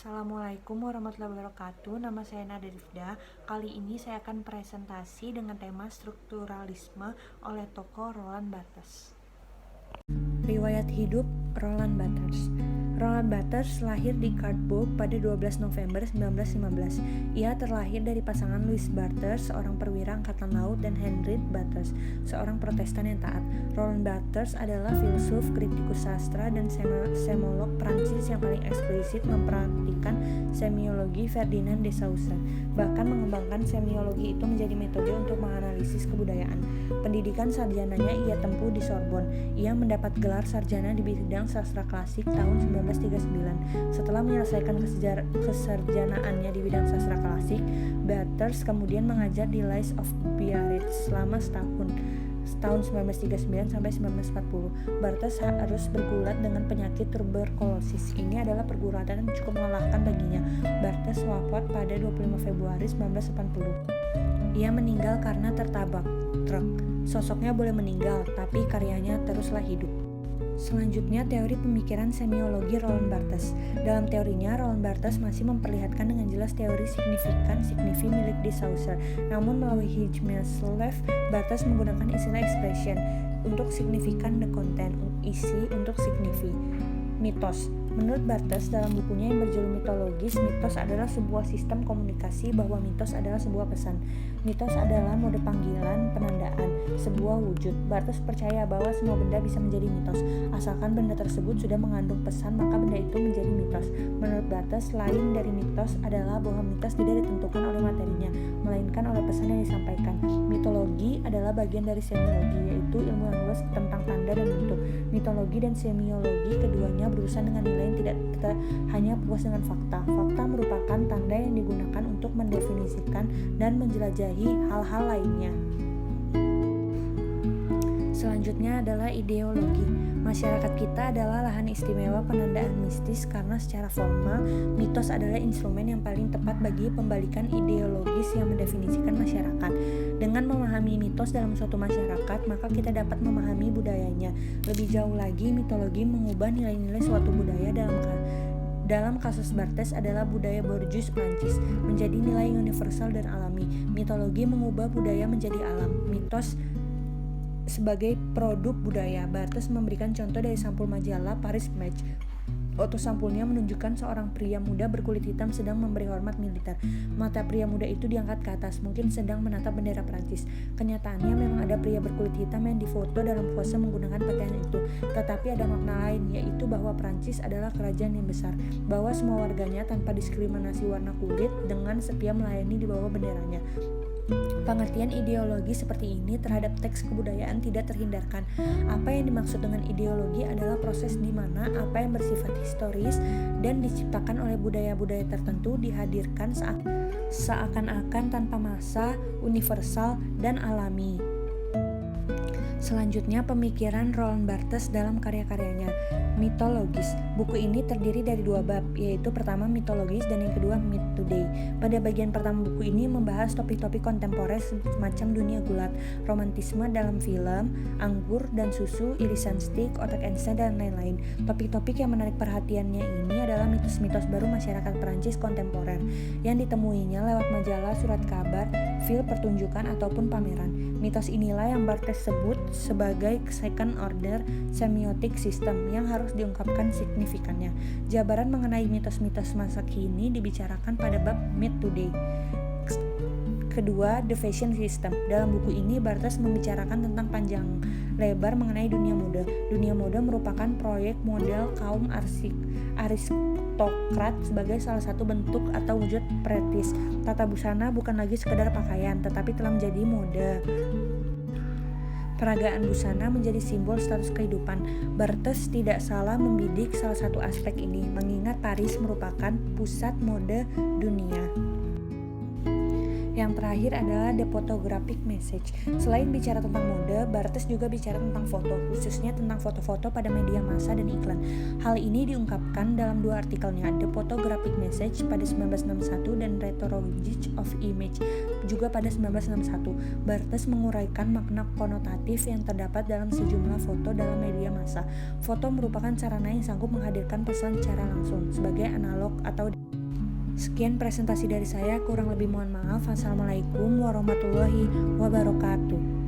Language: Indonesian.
Assalamualaikum warahmatullahi wabarakatuh. Nama saya Nada Rifda. Kali ini saya akan presentasi dengan tema strukturalisme oleh tokoh Roland Barthes. Riwayat hidup Roland Barthes. Roland Barthes lahir di Karlsburg pada 12 November 1915. Ia terlahir dari pasangan Louis Barthes, seorang perwira angkatan laut, dan Henriette Barthes, seorang Protestan yang taat. Roland Barthes adalah filsuf, kritikus sastra, dan semolog Prancis yang paling eksplisit memperhatikan semiologi Ferdinand de Saussure. Bahkan mengembangkan semiologi itu menjadi metode untuk menganalisis kebudayaan. Pendidikan sarjananya ia tempuh di Sorbonne. Ia mendapat gelar sarjana di bidang sastra klasik tahun 1939. Setelah menyelesaikan kesarjanaannya di bidang sastra klasik, Barthes kemudian mengajar di Lycée of Biarritz selama setahun. Tahun 1939 sampai 1940, Barthes harus bergulat dengan penyakit tuberkulosis. Ini adalah pergulatan yang cukup melelahkan baginya. Barthes wafat pada 25 Februari 1980. Ia meninggal karena tertabrak truk. Sosoknya boleh meninggal, tapi karyanya teruslah hidup. Selanjutnya, teori pemikiran semiologi Roland Barthes. Dalam teorinya, Roland Barthes masih memperlihatkan dengan jelas teori signifi milik de Saussure. Namun melalui Higgs-Mendelleev, Barthes menggunakan istilah expression untuk signifikan, the content, isi untuk signifi. Mitos. Menurut Barthes, dalam bukunya yang berjudul Mitologis, mitos adalah sebuah sistem komunikasi bahwa mitos adalah sebuah pesan. Mitos adalah mode panggilan, penandaan, sebuah wujud. Barthes percaya bahwa semua benda bisa menjadi mitos. Asalkan benda tersebut sudah mengandung pesan, maka benda itu menjadi mitos. Menurut Barthes, lain dari mitos adalah bahwa mitos tidak ditentukan oleh materinya, melainkan oleh pesan yang disampaikan. Mitologi adalah bagian dari semiologi, yaitu ilmu yang luas tentang tanda dan bentuk. Mitologi dan semiologi keduanya berurusan dengan nilai yang tidak hanya puas dengan fakta. Fakta merupakan tanda yang digunakan untuk mendefinisikan dan menjelajahi hal-hal lainnya. Selanjutnya adalah ideologi. Masyarakat kita adalah lahan istimewa penandaan mistis karena secara formal, mitos adalah instrumen yang paling tepat bagi pembalikan ideologis yang mendefinisikan masyarakat. Dengan memahami mitos dalam suatu masyarakat, maka kita dapat memahami budayanya. Lebih jauh lagi, mitologi mengubah nilai-nilai suatu budaya dalam kasus Barthes adalah budaya Borjuis Prancis menjadi nilai universal dan alami. Mitologi mengubah budaya menjadi alam. Mitos sebagai produk budaya. Barthes memberikan contoh dari sampul majalah Paris Match. Foto sampulnya menunjukkan seorang pria muda berkulit hitam sedang memberi hormat militer. Mata pria muda itu diangkat ke atas, mungkin sedang menatap bendera Prancis. Kenyataannya memang ada pria berkulit hitam yang difoto dalam pose menggunakan pakaian itu. Tetapi ada makna lain, yaitu bahwa Prancis adalah kerajaan yang besar, bahwa semua warganya tanpa diskriminasi warna kulit dengan setia melayani di bawah benderanya. Pengertian ideologi seperti ini terhadap teks kebudayaan tidak terhindarkan. Apa yang dimaksud dengan ideologi adalah proses di mana apa yang bersifat historis dan diciptakan oleh budaya-budaya tertentu dihadirkan seakan-akan tanpa masa, universal, dan alami. Selanjutnya, pemikiran Roland Barthes dalam karya-karyanya. Mitologis. Buku ini terdiri dari dua bab, yaitu pertama mitologis dan yang kedua Myth Today. Pada bagian pertama buku ini membahas topik-topik kontemporer semacam dunia gulat, romantisme dalam film, anggur dan susu, irisan stik, otak Einstein, dan lain-lain. Topik-topik yang menarik perhatiannya ini adalah mitos-mitos baru masyarakat Perancis kontemporer yang ditemuinya lewat majalah, surat kabar, film pertunjukan, ataupun pameran. Mitos inilah yang Barthes sebut sebagai second order semiotic system yang harus diungkapkan signifikannya. Jabaran mengenai mitos-mitos masa kini dibicarakan pada bab Myth Today. Kedua, The Fashion System. Dalam buku ini, Barthes membicarakan tentang panjang lebar mengenai dunia mode. Dunia mode merupakan proyek model kaum aristokrat sebagai salah satu bentuk atau wujud pretis. Tata busana bukan lagi sekedar pakaian, tetapi telah menjadi mode. Peragaan busana menjadi simbol status kehidupan. Barthes tidak salah membidik salah satu aspek ini, mengingat Paris merupakan pusat mode dunia. Yang terakhir adalah the photographic message. Selain bicara tentang mode, Barthes juga bicara tentang foto, khususnya tentang foto-foto pada media massa dan iklan. Hal ini diungkapkan dalam dua artikelnya, The Photographic Message pada 1961 dan Rhetoric of Image juga pada 1961. Barthes menguraikan makna konotatif yang terdapat dalam sejumlah foto dalam media massa. Foto merupakan sarana yang sanggup menghadirkan pesan secara langsung, sebagai analog atau. Sekian presentasi dari saya, kurang lebih mohon maaf. Assalamualaikum warahmatullahi wabarakatuh.